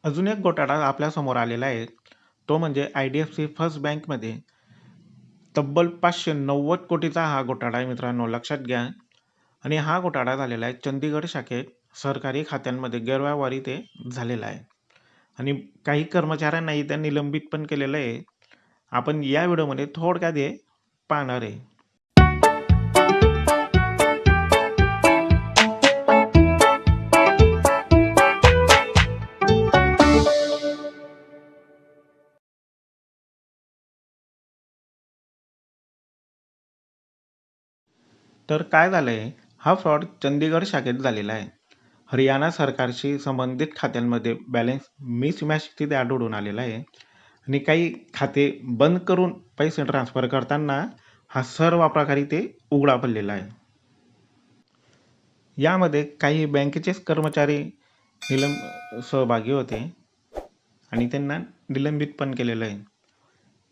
अजून एक घोटाळा आपल्यासमोर आलेला आहे. तो म्हणजे IDFC फर्स्ट बँकमध्ये तब्बल 590 कोटीचा हा घोटाळा आहे मित्रांनो, लक्षात घ्या. आणि हा घोटाळा झालेला आहे चंदीगड शाखेत सरकारी खात्यांमध्ये गैरव्यवहार ते झालेला आहे. आणि काही कर्मचाऱ्यांनाही त्या निलंबित पण केलेलं आहे. आपण या व्हिडिओमध्ये थोडक्यात हे पाहणार आहे. तर काय झालंय, हा फ्रॉड चंदीगड शाखेत झालेला आहे. हरियाणा सरकारशी संबंधित खात्यांमध्ये बॅलन्स मिसमॅच तिथे आढळून आलेला आहे. आणि काही खाते बंद करून पैसे ट्रान्सफर करताना हा सर्व प्रकार इथे उघडा पडलेला आहे. यामध्ये काही बँकेचेच कर्मचारी सहभागी होते आणि त्यांना निलंबित पण केलेलं आहे.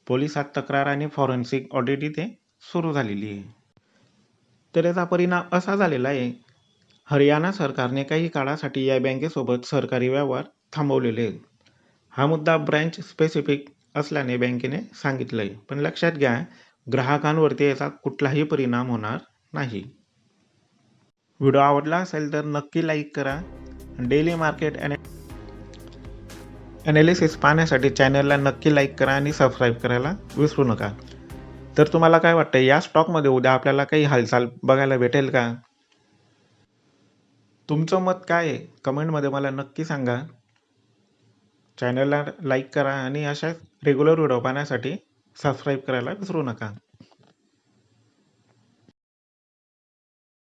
पोलिसात तक्रार आणि फॉरेन्सिक ऑडिट इथे सुरू झालेली आहे. तर याचा परिणाम असा झालेला आहे, हरियाणा सरकारने काही काळासाठी या बँकेसोबत सरकारी व्यवहार थांबवलेले आहेत. हा मुद्दा ब्रँच स्पेसिफिक असल्याने बँकेने सांगितलं आहे. पण लक्षात घ्या, ग्राहकांवरती याचा कुठलाही परिणाम होणार नाही. व्हिडिओ आवडला असेल तर नक्की लाईक करा. डेली मार्केट ॲनालिसिस पाहण्यासाठी चॅनलला नक्की लाईक करा आणि सबस्क्राईब करायला विसरू नका. तर तुम्हाला काय वाटतं, या स्टॉकमध्ये उद्या आपल्याला काही हालचाल बघायला भेटेल का? तुमचं मत काय आहे कमेंटमध्ये मला नक्की सांगा. चॅनलला लाईक करा आणि अशाच रेग्युलर व्हिडिओ पाहण्यासाठी सबस्क्राईब करायला विसरू नका.